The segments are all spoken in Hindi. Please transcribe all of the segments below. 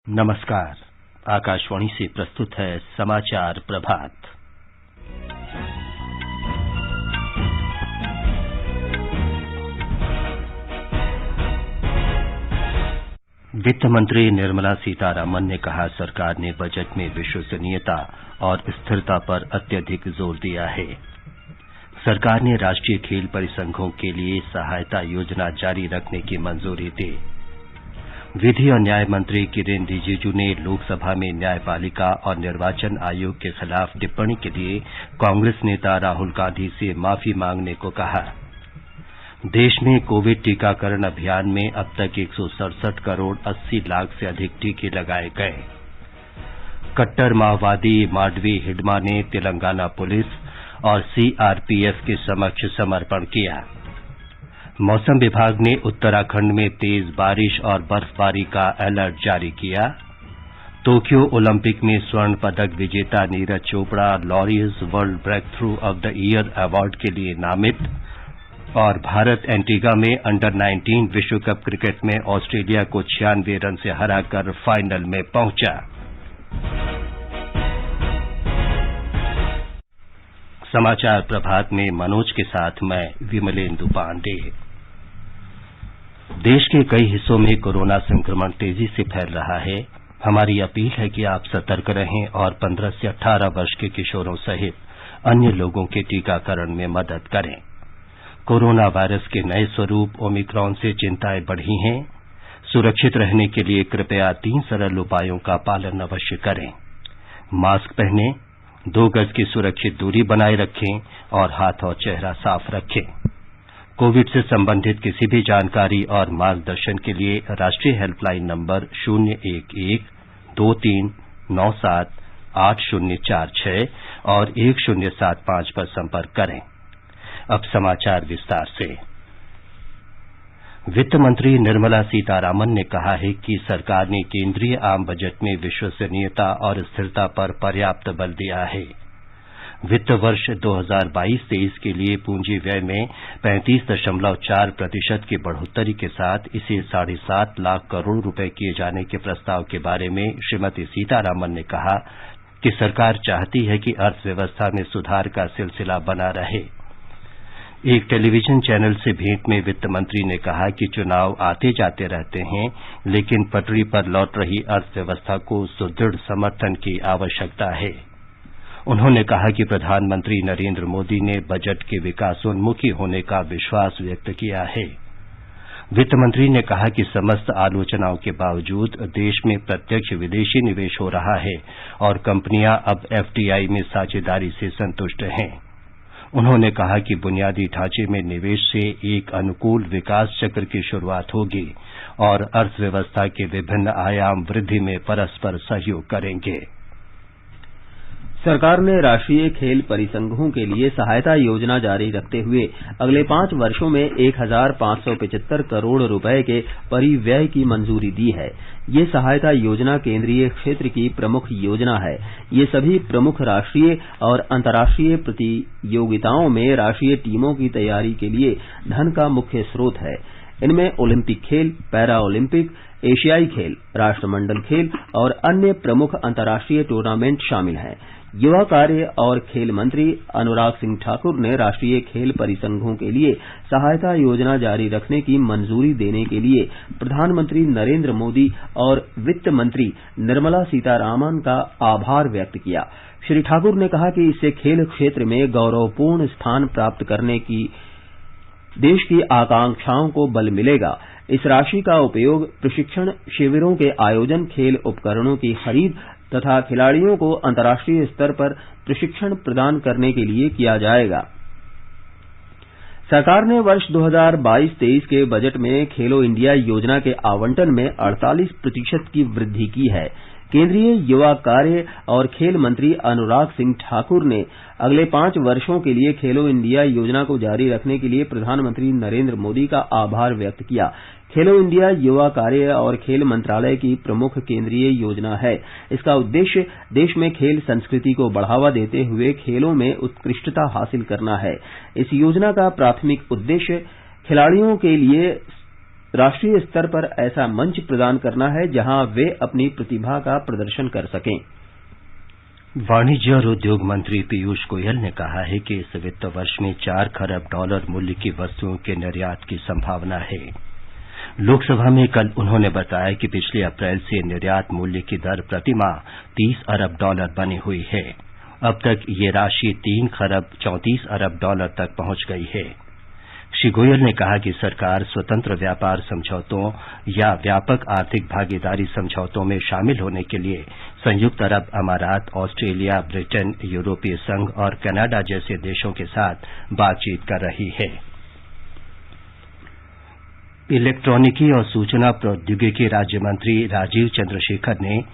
नमस्कार। आकाशवाणी से प्रस्तुत है समाचार प्रभात। वित्त मंत्री निर्मला सीतारामन ने कहा, सरकार ने बजट में विश्वसनीयता और स्थिरता पर अत्यधिक जोर दिया है। सरकार ने राष्ट्रीय खेल परिसंघों के लिए सहायता योजना जारी रखने की मंजूरी दी। विधि और न्याय मंत्री किरेन रिजिजू ने लोकसभा में न्यायपालिका और निर्वाचन आयोग के खिलाफ टिप्पणी के लिए कांग्रेस नेता राहुल गांधी से माफी मांगने को कहा। देश में कोविड टीकाकरण अभियान में अब तक 167 करोड़ 80 लाख से अधिक टीके लगाए गए। कट्टर माओवादी माडवी हिडमा ने तेलंगाना पुलिस और सीआरपीएफ के समक्ष समर्पण किया। मौसम विभाग ने उत्तराखंड में तेज बारिश और बर्फबारी का अलर्ट जारी किया। टोक्यो ओलंपिक में स्वर्ण पदक विजेता Neeraj Chopra Laureus world breakthrough of the year award के लिए नामित। और भारत एंटीगा में अंडर 19 विश्व कप क्रिकेट में ऑस्ट्रेलिया को 96 रन से हराकर फाइनल में पहुंचा। समाचार प्रभात में मनोज के साथ मैं विमलेंदु पांडे। देश के कई हिस्सों में कोरोना संक्रमण तेजी से फैल रहा है। हमारी अपील है कि आप सतर्क रहें और 15 से 18 वर्ष के किशोरों सहित अन्य लोगों के टीकाकरण में मदद करें। कोरोना वायरस के नए स्वरूप ओमिक्रॉन से चिंताएं बढ़ी हैं। सुरक्षित रहने के लिए कृपया 3 सरल उपायों का पालन अवश्य करें। मास्क पहनें, 2 गज की सुरक्षित दूरी बनाए रखें और हाथ और चेहरा साफ रखें। कोविड से संबंधित किसी भी जानकारी और मार्गदर्शन के लिए राष्ट्रीय हेल्पलाइन नंबर 011-2397-8046 और 1075 पर संपर्क करें। अब समाचार विस्तार से। वित्त मंत्री निर्मला सीतारामन ने कहा है कि सरकार ने केंद्रीय आम बजट में विश्वसनीयता और स्थिरता पर पर्याप्त बल दिया है। वित्त वर्ष 2022-23 के लिए पूंजी व्यय में 35.4% की बढ़ोतरी के साथ इसे 7.5 लाख करोड़ रुपए किए जाने के प्रस्ताव के बारे में श्रीमती सीतारामन ने कहा कि सरकार चाहती है कि अर्थव्यवस्था में सुधार का सिलसिला बना रहे। एक टेलीविजन चैनल से भेंट में वित्त मंत्री ने कहा कि चुनाव आते जाते रहते हैं, लेकिन पटरी पर लौट रही अर्थव्यवस्था को सुदृढ़ समर्थन की आवश्यकता है। उन्होंने कहा कि प्रधानमंत्री नरेंद्र मोदी ने बजट के विकासोन्मुखी होने का विश्वास व्यक्त किया है। वित्त मंत्री ने कहा कि समस्त आलोचनाओं के बावजूद देश में प्रत्यक्ष विदेशी निवेश हो रहा है और कंपनियां अब एफडीआई में साझेदारी से संतुष्ट हैं। उन्होंने कहा कि बुनियादी ढांचे में निवेश से एक अनुकूल विकास चक्र की शुरुआत होगी और अर्थव्यवस्था के विभिन्न आयाम वृद्धि में परस्पर सहयोग करेंगे। सरकार ने राष्ट्रीय खेल परिसंघों के लिए सहायता योजना जारी रखते हुए अगले 5 वर्षों में 1575 करोड़ रुपए के परिव्यय की मंजूरी दी है। ये सहायता योजना केंद्रीय क्षेत्र की प्रमुख योजना है। ये सभी प्रमुख राष्ट्रीय और अंतर्राष्ट्रीय प्रतियोगिताओं में राष्ट्रीय टीमों की तैयारी के लिए धन का मुख्य स्रोत है। इनमें ओलंपिक खेल, पैरा ओलंपिक, एशियाई खेल, राष्ट्रमंडल खेल और अन्य प्रमुख अंतर्राष्ट्रीय टूर्नामेंट शामिल हैं। युवा कार्य और खेल मंत्री अनुराग सिंह ठाकुर ने राष्ट्रीय खेल परिसंघों के लिए सहायता योजना जारी रखने की मंजूरी देने के लिए प्रधानमंत्री नरेंद्र मोदी और वित्त मंत्री निर्मला सीतारामन का आभार व्यक्त किया। श्री ठाकुर ने कहा कि इससे खेल क्षेत्र में गौरवपूर्ण स्थान प्राप्त करने की देश की आकांक्षाओं को बल मिलेगा। इस राशि का उपयोग प्रशिक्षण शिविरों के आयोजन, खेल उपकरणों की खरीद तथा खिलाड़ियों को अंतर्राष्ट्रीय स्तर पर प्रशिक्षण प्रदान करने के लिए किया जाएगा। सरकार ने वर्ष 2022-23 के बजट में खेलो इंडिया योजना के आवंटन में 48% की वृद्धि की है। केंद्रीय युवा कार्य और खेल मंत्री अनुराग सिंह ठाकुर ने अगले 5 वर्षों के लिए खेलो इंडिया योजना को जारी रखने के लिए प्रधानमंत्री नरेंद्र मोदी का आभार व्यक्त किया। खेलो इंडिया युवा कार्य और खेल मंत्रालय की प्रमुख केंद्रीय योजना है। इसका उद्देश्य देश में खेल संस्कृति को बढ़ावा देते हुए खेलों में उत्कृष्टता हासिल करना है। इस योजना का प्राथमिक उद्देश्य खिलाड़ियों के लिए राष्ट्रीय स्तर पर ऐसा मंच प्रदान करना है जहां वे अपनी प्रतिभा का प्रदर्शन कर सकें। वाणिज्य और उद्योग मंत्री पीयूष गोयल ने कहा है कि इस वित्त वर्ष में 4 खरब डॉलर मूल्य की वस्तुओं के निर्यात की संभावना है। लोकसभा में कल उन्होंने बताया कि पिछले अप्रैल से निर्यात मूल्य की दर प्रतिमाह 30 अरब डॉलर बनी हुई है। अब तक ये राशि 3 खरब 34 अरब डॉलर तक पहुंच गई है। श्री गोयल ने कहा कि सरकार स्वतंत्र व्यापार समझौतों या व्यापक आर्थिक भागीदारी समझौतों में शामिल होने के लिए संयुक्त अरब अमारात, ऑस्ट्रेलिया, ब्रिटेन, यूरोपीय संघ और कनाडा जैसे देशों के साथ बातचीत कर रही है। इलेक्ट्रॉनिकी और सूचना प्रौद्योगिकी राज्य मंत्री राजीव चंद्रशेखर ने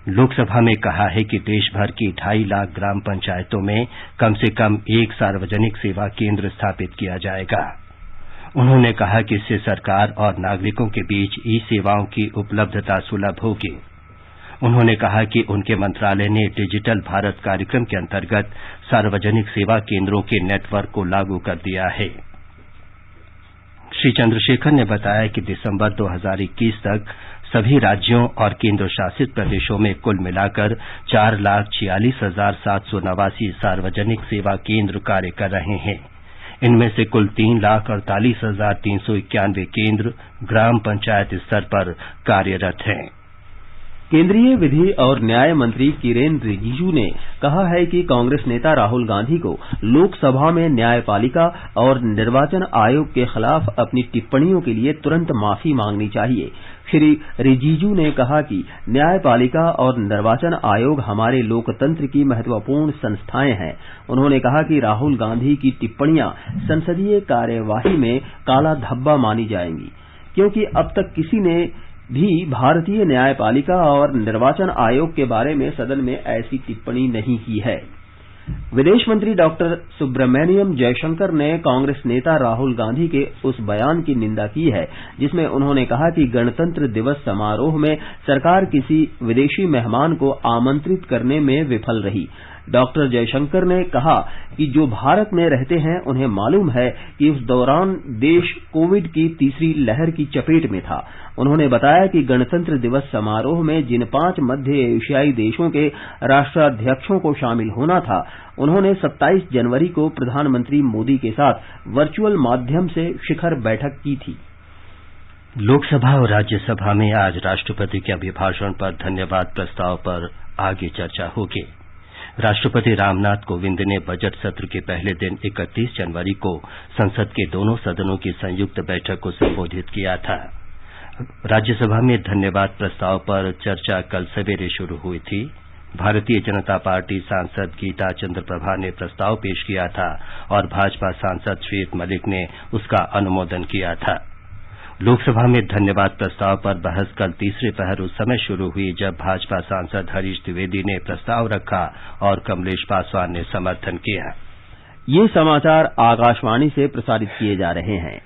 लोकसभा में कहा है कि देश भर की 2.5 लाख ग्राम पंचायतों में कम से कम एक सार्वजनिक सेवा केंद्र स्थापित किया जाएगा। उन्होंने कहा कि इससे सरकार और नागरिकों के बीच ई सेवाओं की उपलब्धता सुलभ होगी। उन्होंने कहा कि उनके मंत्रालय ने डिजिटल भारत कार्यक्रम के अंतर्गत सार्वजनिक सेवा केंद्रों के नेटवर्क को लागू कर दिया है। श्री चंद्रशेखर ने बताया कि दिसंबर 2021 तक सभी राज्यों और केंद्र शासित प्रदेशों में कुल मिलाकर 4,46,789 सार्वजनिक सेवा केंद्र कार्य कर रहे हैं। इनमें से कुल 3,48,391 केंद्र ग्राम पंचायत स्तर पर कार्यरत हैं। केंद्रीय विधि और न्याय मंत्री किरेन रिजिजू ने कहा है कि कांग्रेस नेता राहुल गांधी को लोकसभा में न्यायपालिका और निर्वाचन आयोग के खिलाफ अपनी टिप्पणियों के लिए तुरंत माफी मांगनी चाहिए। श्री रिजिजू ने कहा कि न्यायपालिका और निर्वाचन आयोग हमारे लोकतंत्र की महत्वपूर्ण संस्थाएं हैं। उन्होंने कहा कि राहुल गांधी की टिप्पणियां संसदीय कार्यवाही में काला धब्बा मानी जाएंगी, क्योंकि अब तक किसी ने भी भारतीय न्यायपालिका और निर्वाचन आयोग के बारे में सदन में ऐसी टिप्पणी नहीं की है। विदेश मंत्री डॉक्टर सुब्रमण्यम जयशंकर ने कांग्रेस नेता राहुल गांधी के उस बयान की निंदा की है जिसमें उन्होंने कहा कि गणतंत्र दिवस समारोह में सरकार किसी विदेशी मेहमान को आमंत्रित करने में विफल रही। डॉक्टर जयशंकर ने कहा कि जो भारत में रहते हैं उन्हें मालूम है कि उस दौरान देश कोविड की तीसरी लहर की चपेट में था। उन्होंने बताया कि गणतंत्र दिवस समारोह में जिन 5 मध्य एशियाई देशों के राष्ट्राध्यक्षों को शामिल होना था, उन्होंने 27 जनवरी को प्रधानमंत्री मोदी के साथ वर्चुअल माध्यम से शिखर बैठक की थी। लोकसभा और राज्यसभा में आज राष्ट्रपति के अभिभाषण पर धन्यवाद प्रस्ताव पर आगे चर्चा होगी। राष्ट्रपति रामनाथ कोविंद ने बजट सत्र के पहले दिन 31 जनवरी को संसद के दोनों सदनों की संयुक्त बैठक को संबोधित किया था। राज्यसभा में धन्यवाद प्रस्ताव पर चर्चा कल सवेरे शुरू हुई थी। भारतीय जनता पार्टी सांसद गीता चंद्र प्रभा ने प्रस्ताव पेश किया था और भाजपा सांसद श्वेत मलिक ने उसका अनुमोदन किया था। लोकसभा में धन्यवाद प्रस्ताव पर बहस कल तीसरे पहर उस समय शुरू हुई जब भाजपा सांसद हरीश द्विवेदी ने प्रस्ताव रखा और कमलेश पासवान ने समर्थन किया। ये समाचार आकाशवाणी से प्रसारित किए जा रहे हैं।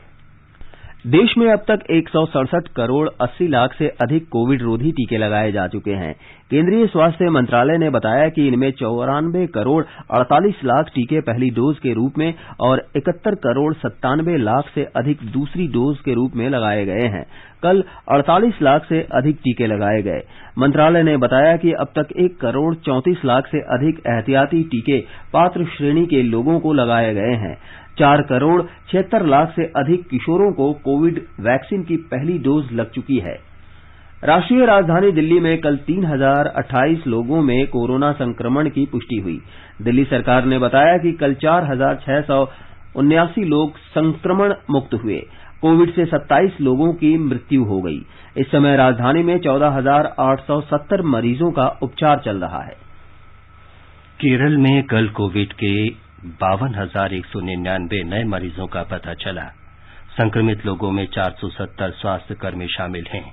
देश में अब तक 167 करोड़ 80 लाख से अधिक कोविड रोधी टीके लगाए जा चुके हैं। केंद्रीय स्वास्थ्य मंत्रालय ने बताया कि इनमें 94 करोड़ 48 लाख टीके पहली डोज के रूप में और 71 करोड़ 97 लाख से अधिक दूसरी डोज के रूप में लगाए गए हैं। कल 48 लाख से अधिक टीके लगाए गए। मंत्रालय ने बताया कि अब तक 1 करोड़ 34 लाख से अधिक एहतियाती टीके पात्र श्रेणी के लोगों को लगाए गए हैं। 4 करोड़ 76 लाख से अधिक किशोरों को कोविड वैक्सीन की पहली डोज लग चुकी है। राष्ट्रीय राजधानी दिल्ली में कल 3028 लोगों में कोरोना संक्रमण की पुष्टि हुई। दिल्ली सरकार ने बताया कि कल 4679 लोग संक्रमण मुक्त हुए। कोविड से 27 लोगों की मृत्यु हो गई। इस समय राजधानी में 14,870 मरीजों का उपचार चल रहा है। केरल में कल कोविड के 52,199 नए मरीजों का पता चला। संक्रमित लोगों में 470 स्वास्थ्यकर्मी शामिल हैं।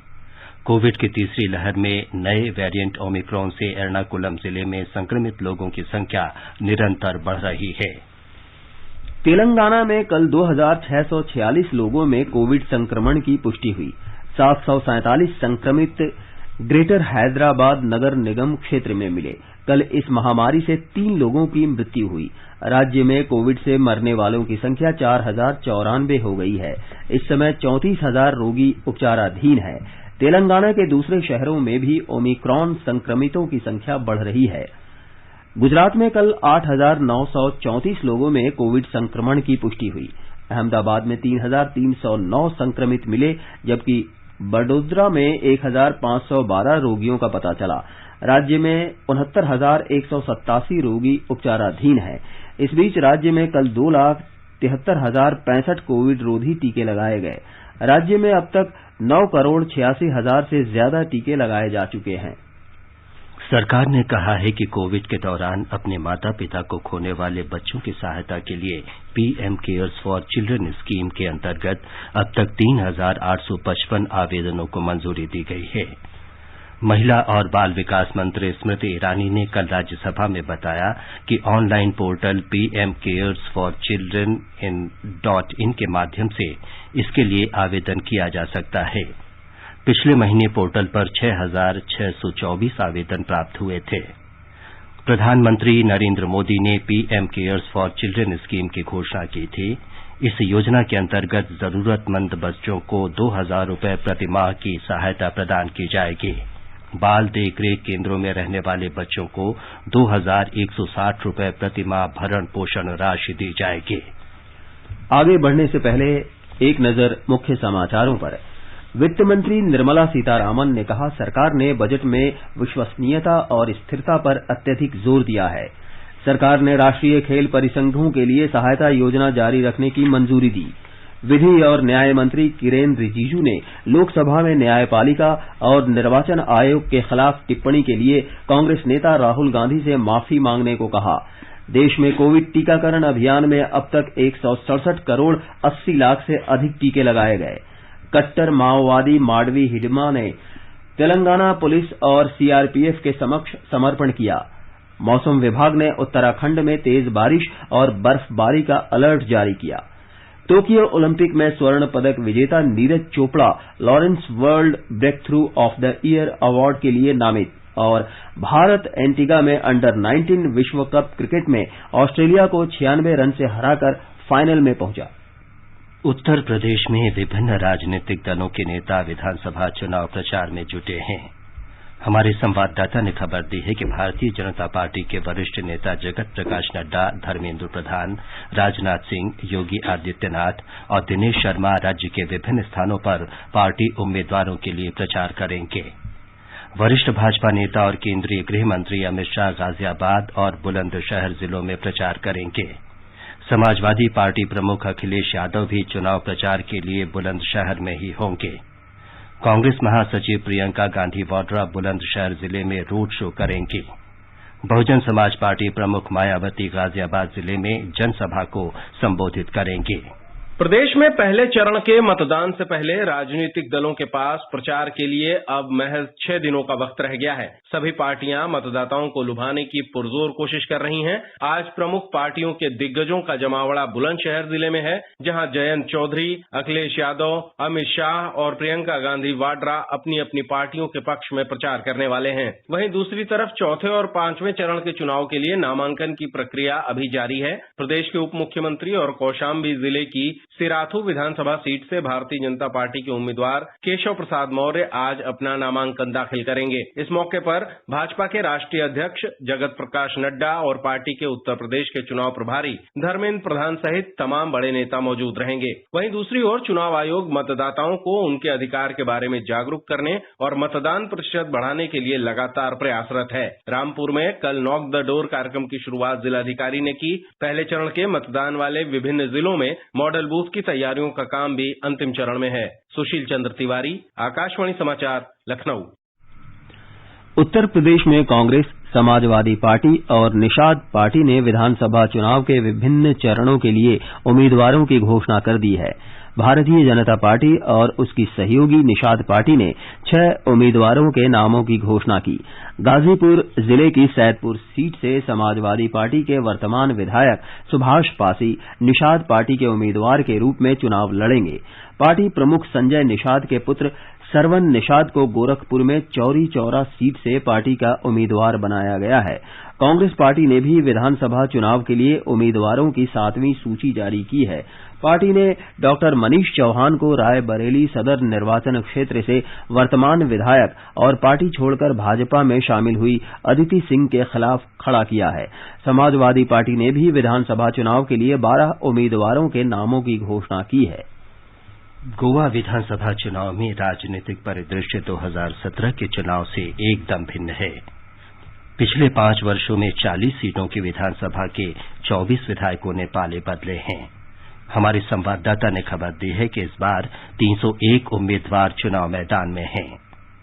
कोविड की तीसरी लहर में नए वेरिएंट ओमिक्रॉन से एर्नाकुलम जिले में संक्रमित लोगों की संख्या निरंतर बढ़ रही है। तेलंगाना में कल 2646 लोगों में कोविड संक्रमण की पुष्टि हुई। 747 संक्रमित ग्रेटर हैदराबाद नगर निगम क्षेत्र में मिले। कल इस महामारी से 3 लोगों की मृत्यु हुई। राज्य में कोविड से मरने वालों की संख्या 4094 हो गई है। इस समय 34,000 रोगी उपचाराधीन है। तेलंगाना के दूसरे शहरों में भी ओमिक्रॉन संक्रमितों की संख्या बढ़ रही है। गुजरात में कल 8,934 लोगों में कोविड संक्रमण की पुष्टि हुई। अहमदाबाद में 3,309 संक्रमित मिले, जबकि बड़ोदरा में 1,512 रोगियों का पता चला। राज्य में 69,187 रोगी उपचाराधीन हैं। इस बीच राज्य में कल 2,73,065 कोविड रोधी टीके लगाए गए। राज्य में अब तक 9,86,000 से ज्यादा टीके लगाए जा चुके हैं। सरकार ने कहा है कि कोविड के दौरान अपने माता पिता को खोने वाले बच्चों की सहायता के लिए PM cares for children scheme के अंतर्गत अब तक 3,855 आवेदनों को मंजूरी दी गई है। महिला और बाल विकास मंत्री स्मृति ईरानी ने कल राज्यसभा में बताया कि online portal PM cares for children .in के माध्यम से इसके लिए आवेदन किया जा सकता है। पिछले महीने पोर्टल पर 6,624 आवेदन प्राप्त हुए थे। प्रधानमंत्री नरेंद्र मोदी ने PM cares for children scheme की घोषणा की थी। इस योजना के अंतर्गत जरूरतमंद बच्चों को 2,000 रुपये प्रतिमाह की सहायता प्रदान की जाएगी। बाल देखरेख केंद्रों में रहने वाले बच्चों को 2,160 रुपये प्रतिमाह भरण पोषण राशि दी जाएगी। आगे बढ़ने से पहले एक नजर मुख्य समाचारों पर। वित्त मंत्री निर्मला सीतारामन ने कहा, सरकार ने बजट में विश्वसनीयता और स्थिरता पर अत्यधिक जोर दिया है। सरकार ने राष्ट्रीय खेल परिसंघों के लिए सहायता योजना जारी रखने की मंजूरी दी। विधि और न्याय मंत्री किरेन रिजिजू ने लोकसभा में न्यायपालिका और निर्वाचन आयोग के खिलाफ टिप्पणी के लिए कांग्रेस नेता राहुल गांधी से माफी मांगने को कहा। देश में कोविड टीकाकरण अभियान में अब तक 167 करोड़ 80 लाख से अधिक टीके लगाए गए। कट्टर माओवादी माडवी हिडमा ने तेलंगाना पुलिस और सीआरपीएफ के समक्ष समर्पण किया। मौसम विभाग ने उत्तराखंड में तेज बारिश और बर्फबारी का अलर्ट जारी किया। टोक्यो ओलंपिक में स्वर्ण पदक विजेता Neeraj Chopra Lawrence world breakthrough of the year award के लिए नामित। और भारत एंटीगा में अंडर-19 विश्व कप क्रिकेट में ऑस्ट्रेलिया को 96 रन से हराकर फाइनल में पहुंचा। उत्तर प्रदेश में विभिन्न राजनीतिक दलों के नेता विधानसभा चुनाव प्रचार में जुटे हैं। हमारे संवाददाता ने खबर दी है कि भारतीय जनता पार्टी के वरिष्ठ नेता जगत प्रकाश नड्डा, धर्मेंद्र प्रधान, राजनाथ सिंह, योगी आदित्यनाथ और दिनेश शर्मा राज्य के विभिन्न स्थानों पर पार्टी उम्मीदवारों के लिए प्रचार करेंगे। वरिष्ठ भाजपा नेता और केंद्रीय गृह मंत्री अमित शाह गाजियाबाद और बुलंदशहर जिलों में प्रचार करेंगे। समाजवादी पार्टी प्रमुख अखिलेश यादव भी चुनाव प्रचार के लिए बुलंदशहर में ही होंगे। कांग्रेस महासचिव प्रियंका गांधी वाड्रा बुलंदशहर जिले में रोड शो करेंगी। बहुजन समाज पार्टी प्रमुख मायावती गाजियाबाद जिले में जनसभा को संबोधित करेंगी। प्रदेश में पहले चरण के मतदान से पहले राजनीतिक दलों के पास प्रचार के लिए अब महज 6 दिनों का वक्त रह गया है। सभी पार्टियां मतदाताओं को लुभाने की पुरजोर कोशिश कर रही हैं। आज प्रमुख पार्टियों के दिग्गजों का जमावड़ा बुलंदशहर जिले में है, जहां जयंत चौधरी, अखिलेश यादव, अमित शाह और प्रियंका गांधी वाड्रा अपनी अपनी पार्टियों के पक्ष में प्रचार करने वाले हैं। वहीं दूसरी तरफ चौथे और 5वें चरण के चुनाव के लिए नामांकन की प्रक्रिया अभी जारी है। प्रदेश के उप मुख्यमंत्री और कौशाम्बी जिले की सिराथू विधानसभा सीट से भारतीय जनता पार्टी के उम्मीदवार केशव प्रसाद मौर्य आज अपना नामांकन दाखिल करेंगे। इस मौके पर भाजपा के राष्ट्रीय अध्यक्ष जगत प्रकाश नड्डा और पार्टी के उत्तर प्रदेश के चुनाव प्रभारी धर्मेंद्र प्रधान सहित तमाम बड़े नेता मौजूद रहेंगे। वहीं दूसरी ओर चुनाव आयोग मतदाताओं को उनके अधिकार के बारे में जागरूक करने और मतदान प्रतिशत बढ़ाने के लिए लगातार प्रयासरत है। रामपुर में कल नॉक द डोर कार्यक्रम की शुरुआत जिलाधिकारी ने की। पहले चरण के मतदान वाले विभिन्न जिलों में मॉडल बूथ की तैयारियों का काम भी अंतिम चरण में है। सुशील चंद्र तिवारी, आकाशवाणी समाचार, लखनऊ। उत्तर प्रदेश में कांग्रेस, समाजवादी पार्टी और निषाद पार्टी ने विधानसभा चुनाव के विभिन्न चरणों के लिए उम्मीदवारों की घोषणा कर दी है। भारतीय जनता पार्टी और उसकी सहयोगी निषाद पार्टी ने 6 उम्मीदवारों के नामों की घोषणा की। गाजीपुर जिले की सैदपुर सीट से समाजवादी पार्टी के वर्तमान विधायक सुभाष पासी निषाद पार्टी के उम्मीदवार के रूप में चुनाव लड़ेंगे। पार्टी प्रमुख संजय निषाद के पुत्र सरवन निषाद को गोरखपुर में चौरी चौरा सीट से पार्टी का उम्मीदवार बनाया गया है। कांग्रेस पार्टी ने भी विधानसभा चुनाव के लिए उम्मीदवारों की 7वीं सूची जारी की है। पार्टी ने डॉक्टर मनीष चौहान को रायबरेली सदर निर्वाचन क्षेत्र से वर्तमान विधायक और पार्टी छोड़कर भाजपा में शामिल हुई अदिति सिंह के खिलाफ खड़ा किया है। समाजवादी पार्टी ने भी विधानसभा चुनाव के लिए 12 उम्मीदवारों के नामों की घोषणा की है। गोवा विधानसभा चुनाव में राजनीतिक परिदृश्य 2017 के चुनाव से एकदम भिन्न है। पिछले 5 वर्षों में 40 सीटों की विधानसभा के 24 विधायकों ने पाले बदले हैं। हमारे संवाददाता ने खबर दी है कि इस बार 301 उम्मीदवार चुनाव मैदान में हैं।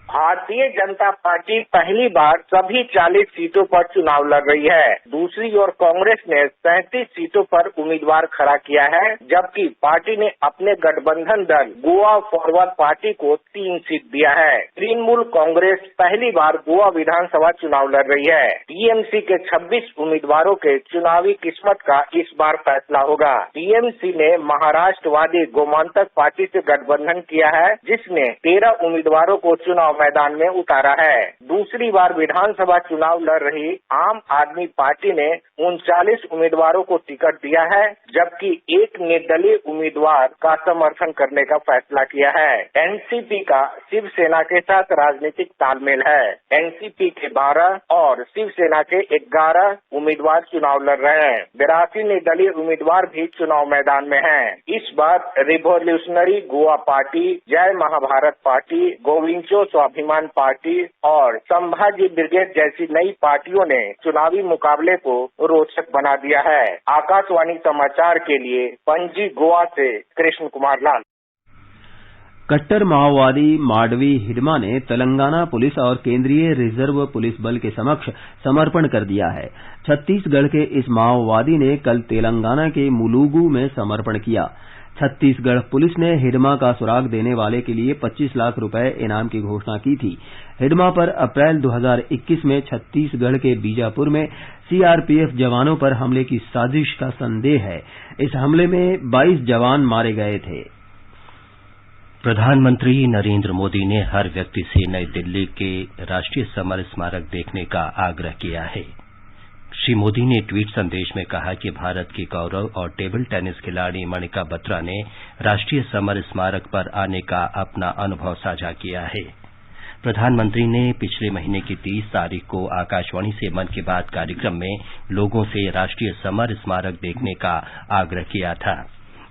भारतीय जनता पार्टी पहली बार सभी 40 सीटों पर चुनाव लड़ रही है। दूसरी ओर कांग्रेस ने 37 सीटों पर उम्मीदवार खड़ा किया है, जबकि पार्टी ने अपने गठबंधन दल गोवा फॉरवर्ड पार्टी को 3 सीट दिया है। तृणमूल कांग्रेस पहली बार गोवा विधानसभा चुनाव लड़ रही है। टीएमसी के 26 उम्मीदवारों के चुनावी किस्मत का इस बार फैसला होगा। टीएमसी ने महाराष्ट्रवादी गोमांतक पार्टी से गठबंधन किया है, जिसने 13 उम्मीदवारों को चुनाव मैदान में उतारा है। दूसरी बार विधानसभा चुनाव लड़ रही आम आदमी पार्टी ने 39 उम्मीदवारों को टिकट दिया है, जबकि एक निर्दलीय उम्मीदवार का समर्थन करने का फैसला किया है। एनसीपी का शिवसेना के साथ राजनीतिक तालमेल है। एनसीपी के 12 और शिवसेना के 11 उम्मीदवार चुनाव लड़ रहे हैं। 82 निर्दलीय उम्मीदवार भी चुनाव मैदान में हैं। इस बार रिवोल्यूशनरी गोवा पार्टी, जय महाभारत पार्टी, गोविंचो स्वाभिमान पार्टी और संभाजी ब्रिगेड जैसी नई पार्टियों ने चुनावी मुकाबले को रोचक बना दिया है। आकाशवाणी समाचार के लिए पणजी गोवा से कृष्ण कुमार लाल। कट्टर माओवादी माडवी हिडमा ने तेलंगाना पुलिस और केंद्रीय रिजर्व पुलिस बल के समक्ष समर्पण कर दिया है। छत्तीसगढ़ के इस माओवादी ने कल तेलंगाना के मुलुगु में समर्पण किया। छत्तीसगढ़ पुलिस ने हिडमा का सुराग देने वाले के लिए 25 लाख रुपए इनाम की घोषणा की थी। हिडमा पर अप्रैल 2021 में छत्तीसगढ़ के बीजापुर में सीआरपीएफ जवानों पर हमले की साजिश का संदेह है। इस हमले में 22 जवान मारे गए थे। प्रधानमंत्री नरेंद्र मोदी ने हर व्यक्ति से नई दिल्ली के राष्ट्रीय समर स्मारक देखने का आग्रह किया है। श्री मोदी ने ट्वीट संदेश में कहा कि भारत की गौरव और टेबल टेनिस खिलाड़ी मणिका बत्रा ने राष्ट्रीय समर स्मारक पर आने का अपना अनुभव साझा किया है। प्रधानमंत्री ने पिछले महीने की 30 तारीख को आकाशवाणी से मन की बात कार्यक्रम में लोगों से राष्ट्रीय समर स्मारक देखने का आग्रह किया था।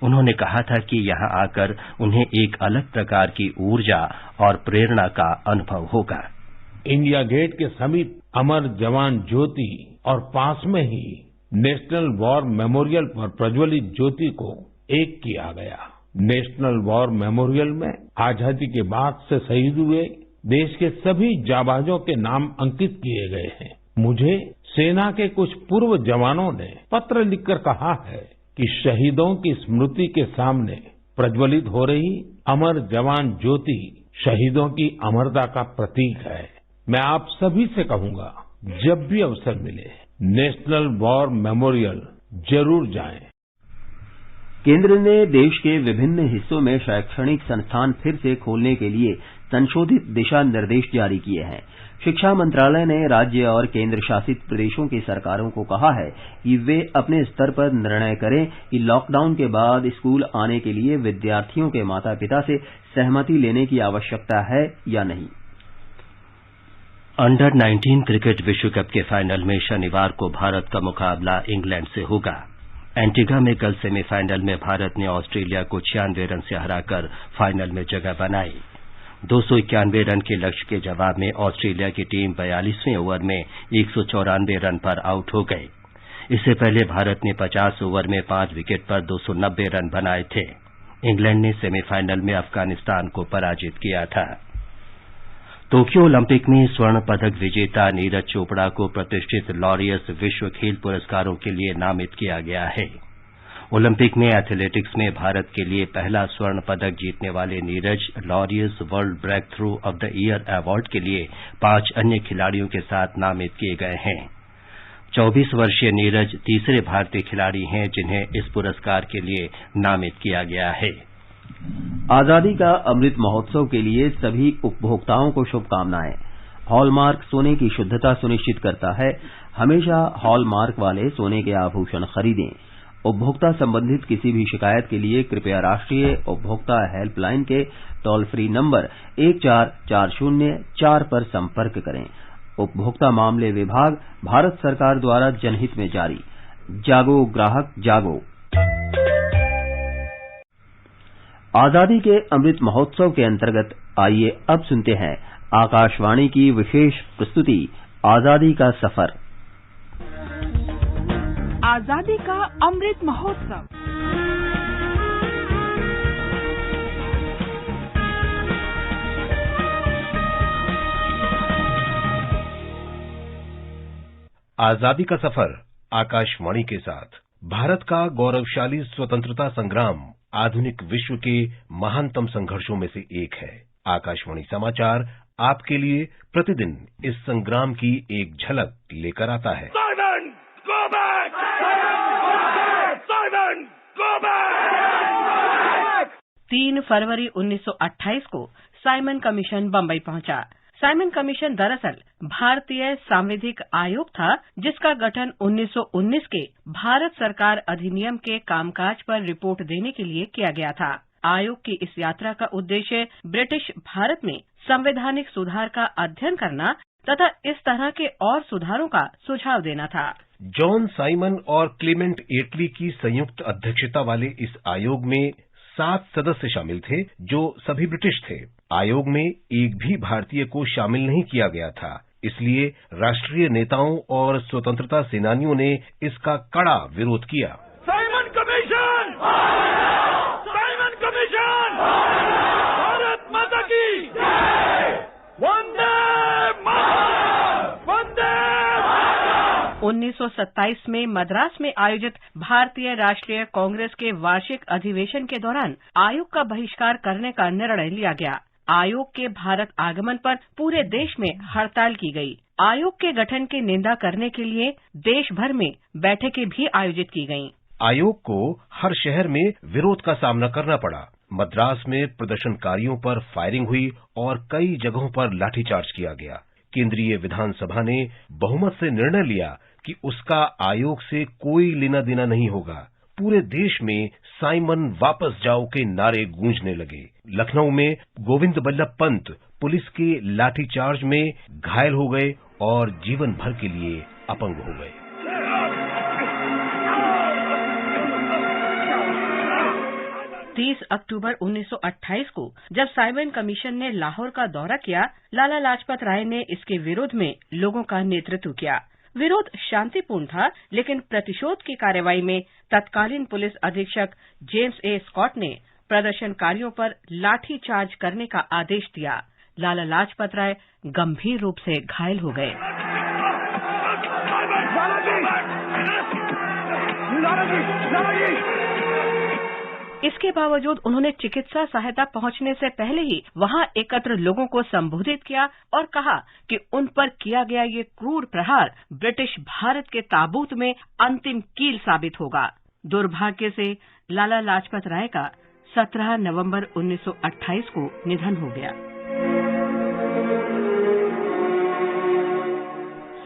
उन्होंने कहा था कि यहां आकर उन्हें एक अलग प्रकार की ऊर्जा और प्रेरणा का अनुभव होगा। इंडिया गेट के समीप अमर जवान ज्योति और पास में ही नेशनल वॉर मेमोरियल पर प्रज्वलित ज्योति को एक किया गया। नेशनल वॉर मेमोरियल में आजादी के बाद से शहीद हुए देश के सभी जाबाजों के नाम अंकित किए गए हैं। मुझे सेना के कुछ पूर्व जवानों ने पत्र लिखकर कहा है कि शहीदों की स्मृति के सामने प्रज्वलित हो रही अमर जवान ज्योति शहीदों की अमरता का प्रतीक है। मैं आप सभी से कहूंगा, जब भी अवसर मिले नेशनल वॉर मेमोरियल जरूर जाएं। केंद्र ने देश के विभिन्न हिस्सों में शैक्षणिक संस्थान फिर से खोलने के लिए संशोधित दिशा निर्देश जारी किए हैं। शिक्षा मंत्रालय ने राज्य और केंद्र शासित प्रदेशों की सरकारों को कहा है कि वे अपने स्तर पर निर्णय करें कि लॉकडाउन के बाद स्कूल आने के लिए विद्यार्थियों के माता पिता से सहमति लेने की आवश्यकता है या नहीं। अंडर 19 क्रिकेट विश्व कप के फाइनल में शनिवार को भारत का मुकाबला इंग्लैंड से होगा। एंटीगा में कल सेमीफाइनल में भारत ने ऑस्ट्रेलिया को 96 रन से हराकर फाइनल में जगह बनाई। 291 रन के लक्ष्य के जवाब में ऑस्ट्रेलिया की टीम 42वें ओवर में 194 रन पर आउट हो गई। इससे पहले भारत ने 50 ओवर में 5 विकेट पर 290 रन बनाए थे। इंग्लैंड ने सेमीफाइनल में अफगानिस्तान को पराजित किया था। टोक्यो ओलंपिक में स्वर्ण पदक विजेता नीरज चोपड़ा को प्रतिष्ठित लॉरियस विश्व खेल पुरस्कारों के लिए नामित किया गया है। ओलंपिक में एथलेटिक्स में भारत के लिए पहला स्वर्ण पदक जीतने वाले Neeraj Laureus world breakthrough of the year award के लिए 5 अन्य खिलाड़ियों के साथ नामित किए गए हैं। 24 वर्षीय नीरज तीसरे भारतीय खिलाड़ी हैं जिन्हें इस पुरस्कार के लिए नामित किया गया है। आजादी का अमृत महोत्सव के लिए सभी उपभोक्ताओं को शुभकामनाएं। हॉलमार्क सोने की शुद्धता सुनिश्चित करता है। हमेशा हॉलमार्क वाले सोने के आभूषण खरीदें। उपभोक्ता संबंधित किसी भी शिकायत के लिए कृपया राष्ट्रीय उपभोक्ता हेल्पलाइन के टोल फ्री नंबर 14404 पर संपर्क करें। उपभोक्ता मामले विभाग, भारत सरकार द्वारा जनहित में जारी। जागो ग्राहक जागो। आजादी के अमृत महोत्सव के अंतर्गत आइए अब सुनते हैं आकाशवाणी की विशेष प्रस्तुति आजादी का सफर। आजादी का अमृत महोत्सव। आजादी का सफर आकाशवाणी के साथ। भारत का गौरवशाली स्वतंत्रता संग्राम आधुनिक विश्व के महानतम संघर्षों में से एक है। आकाशवाणी समाचार आपके लिए प्रतिदिन इस संग्राम की एक झलक लेकर आता है। 3 फरवरी 1928 को साइमन कमीशन बंबई पहुंचा। साइमन कमीशन दरअसल भारतीय सांविधिक आयोग था, जिसका गठन 1919 के भारत सरकार अधिनियम के कामकाज पर रिपोर्ट देने के लिए किया गया था। आयोग की इस यात्रा का उद्देश्य ब्रिटिश भारत में संवैधानिक सुधार का अध्ययन करना तथा इस तरह के और सुधारों का सुझाव देना था। जॉन साइमन और क्लेमेंट एटली की संयुक्त अध्यक्षता वाले इस आयोग में 7 सदस्य शामिल थे, जो सभी ब्रिटिश थे। आयोग में एक भी भारतीय को शामिल नहीं किया गया था, इसलिए राष्ट्रीय नेताओं और स्वतंत्रता सेनानियों ने इसका कड़ा विरोध किया। Simon commission! Simon commission! Bharat माता की जय! वंदे मातरम! वंदे मातरम! 1927 में मद्रास में आयोजित भारतीय राष्ट्रीय कांग्रेस के वार्षिक अधिवेशन के दौरान आयोग का बहिष्कार करने का निर्णय लिया गया। आयोग के भारत आगमन पर पूरे देश में हड़ताल की गई। आयोग के गठन की निंदा करने के लिए देश भर में बैठकें भी आयोजित की गईं। आयोग को हर शहर में विरोध का सामना करना पड़ा। मद्रास में प्रदर्शनकारियों पर फायरिंग हुई और कई जगहों पर लाठीचार्ज किया गया। केंद्रीय विधानसभा ने बहुमत से निर्णय लिया कि उसका आयोग से कोई लेना देना नहीं होगा। पूरे देश में साइमन वापस जाओ के नारे गूंजने लगे। लखनऊ में गोविंद बल्लभ पंत पुलिस के लाठीचार्ज में घायल हो गए और जीवन भर के लिए अपंग हो गए। 30 अक्टूबर 1928 को जब साइमन कमीशन ने लाहौर का दौरा किया, लाला लाजपत राय ने इसके विरोध में लोगों का नेतृत्व किया। विरोध शांतिपूर्ण था, लेकिन प्रतिशोध की कार्रवाई में तत्कालीन पुलिस अधीक्षक जेम्स ए स्कॉट ने प्रदर्शनकारियों पर लाठीचार्ज करने का आदेश दिया। लाला लाजपत राय गंभीर रूप से घायल हो गए। इसके बावजूद उन्होंने चिकित्सा सहायता पहुंचने से पहले ही वहां एकत्र लोगों को संबोधित किया और कहा कि उन पर किया गया ये क्रूर प्रहार ब्रिटिश भारत के ताबूत में अंतिम कील साबित होगा। दुर्भाग्य से लाला लाजपत राय का 17 नवंबर 1928 को निधन हो गया।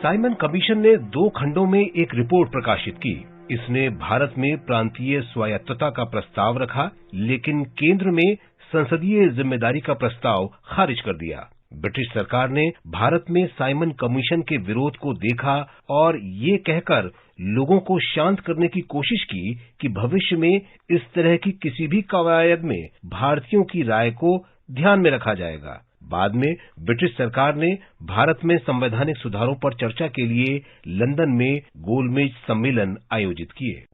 साइमन कमीशन ने 2 खंडों में एक रिपोर्ट प्रकाशित की। इसने भारत में प्रांतीय स्वायत्तता का प्रस्ताव रखा, लेकिन केंद्र में संसदीय जिम्मेदारी का प्रस्ताव खारिज कर दिया। ब्रिटिश सरकार ने भारत में साइमन कमीशन के विरोध को देखा और ये कहकर लोगों को शांत करने की कोशिश की कि भविष्य में इस तरह की किसी भी कवायद में भारतीयों की राय को ध्यान में रखा जाएगा। बाद में ब्रिटिश सरकार ने भारत में संवैधानिक सुधारों पर चर्चा के लिए लंदन में गोलमेज सम्मेलन आयोजित किए।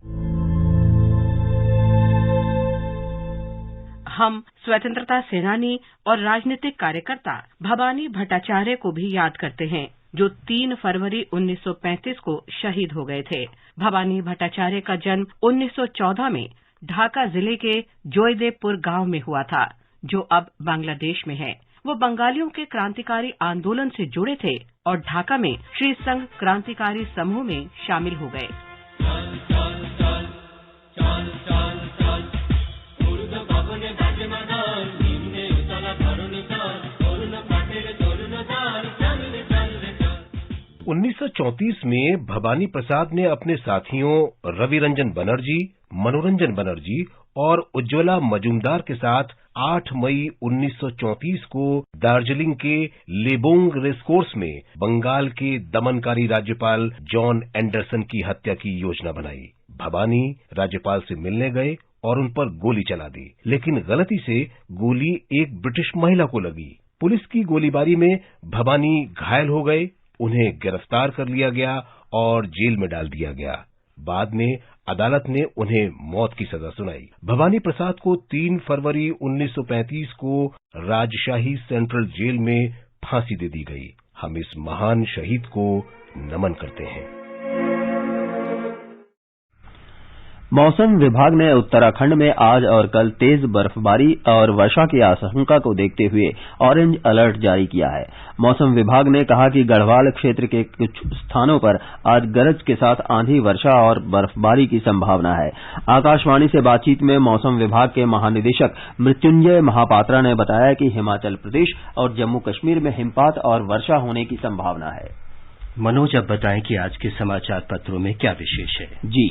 हम स्वतंत्रता सेनानी और राजनीतिक कार्यकर्ता भवानी भट्टाचार्य को भी याद करते हैं, जो 3 फरवरी 1935 को शहीद हो गए थे। भवानी भट्टाचार्य का जन्म 1914 में ढाका जिले के जोयदेवपुर गांव में हुआ था, जो अब बांग्लादेश में है। वो बंगालियों के क्रांतिकारी आंदोलन से जुड़े थे और ढाका में श्री संघ क्रांतिकारी समूह में शामिल हो गए। 1934 में भवानी प्रसाद ने अपने साथियों रवि रंजन बनर्जी, मनोरंजन बनर्जी और उज्ज्वला मजूमदार के साथ 8 मई 1934 को दार्जिलिंग के लेबोंग रेसकोर्स में बंगाल के दमनकारी राज्यपाल जॉन एंडरसन की हत्या की योजना बनाई। भवानी राज्यपाल से मिलने गए और उन पर गोली चला दी, लेकिन गलती से गोली एक ब्रिटिश महिला को लगी। पुलिस की गोलीबारी में भवानी घायल हो गए, उन्हें गिरफ्तार कर लिया गया और जेल में डाल दिया गया। बाद में अदालत ने उन्हें मौत की सजा सुनाई। भवानी प्रसाद को 3 फरवरी 1935 को राजशाही सेंट्रल जेल में फांसी दे दी गई। हम इस महान शहीद को नमन करते हैं। मौसम विभाग ने उत्तराखंड में आज और कल तेज बर्फबारी और वर्षा की आशंका को देखते हुए ऑरेंज अलर्ट जारी किया है। मौसम विभाग ने कहा कि गढ़वाल क्षेत्र के कुछ स्थानों पर आज गरज के साथ आंधी, वर्षा और बर्फबारी की संभावना है। आकाशवाणी से बातचीत में मौसम विभाग के महानिदेशक मृत्युंजय महापात्रा ने बताया कि हिमाचल प्रदेश और जम्मू कश्मीर में हिमपात और वर्षा होने की संभावना है। मनोज, अब बताएं कि आज के समाचार पत्रों में क्या विशेष है। जी,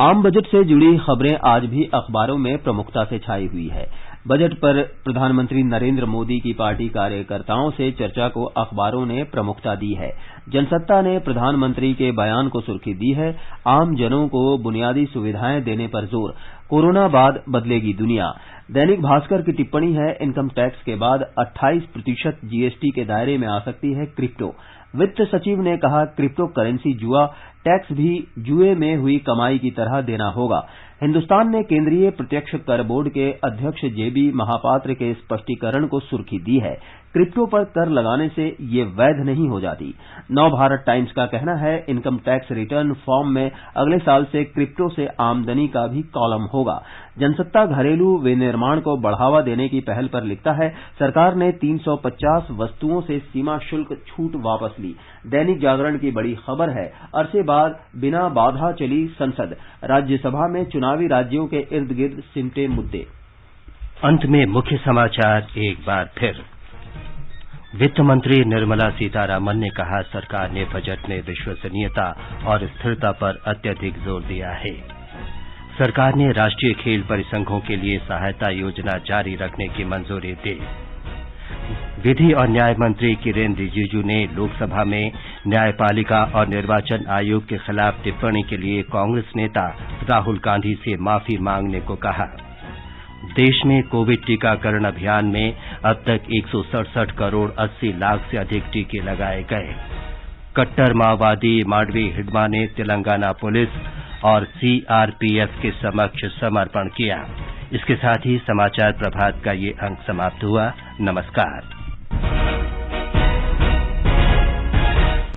आम बजट से जुड़ी खबरें आज भी अखबारों में प्रमुखता से छाई हुई है। बजट पर प्रधानमंत्री नरेंद्र मोदी की पार्टी कार्यकर्ताओं से चर्चा को अखबारों ने प्रमुखता दी है। जनसत्ता ने प्रधानमंत्री के बयान को सुर्खी दी है, आम जनों को बुनियादी सुविधाएं देने पर जोर, कोरोना बाद बदलेगी दुनिया। दैनिक भास्कर की टिप्पणी है, इनकम टैक्स के बाद 28% जीएसटी के दायरे में आ सकती है क्रिप्टो। वित्त सचिव ने कहा, क्रिप्टो करेंसी जुआ, टैक्स भी जुए में हुई कमाई की तरह देना होगा। हिंदुस्तान ने केंद्रीय प्रत्यक्ष कर बोर्ड के अध्यक्ष जेबी महापात्र के स्पष्टीकरण को सुर्खी दी है, क्रिप्टो पर कर लगाने से ये वैध नहीं हो जाती। नवभारत टाइम्स का कहना है, इनकम टैक्स रिटर्न फॉर्म में अगले साल से क्रिप्टो से आमदनी का भी कॉलम होगा। जनसत्ता घरेलू विनिर्माण को बढ़ावा देने की पहल पर लिखता है, सरकार ने 350 वस्तुओं से सीमा शुल्क छूट वापस ली। दैनिक जागरण की बड़ी खबर है, अरसे बाद बिना बाधा चली संसद, राज्यसभा में चुनावी राज्यों के इर्द गिर्द सिमटे मुद्दे। अंत में मुख्य समाचार एक बार फिर। वित्त मंत्री निर्मला सीतारामन ने कहा, सरकार ने बजट में विश्वसनीयता और स्थिरता पर अत्यधिक जोर दिया है। सरकार ने राष्ट्रीय खेल परिसंघों के लिए सहायता योजना जारी रखने की मंजूरी दी। विधि और न्याय मंत्री किरेन रिजिजू ने लोकसभा में न्यायपालिका और निर्वाचन आयोग के खिलाफ टिप्पणी के लिए कांग्रेस नेता राहुल गांधी से माफी मांगने को कहा। देश में कोविड टीकाकरण अभियान में अब तक 167 करोड़ 80 लाख से अधिक टीके लगाए गए। कट्टर माओवादी मांडवी हिडमा ने तेलंगाना पुलिस और सीआरपीएफ के समक्ष समर्पण किया। इसके साथ ही समाचार प्रभात का ये अंक समाप्त हुआ। नमस्कार।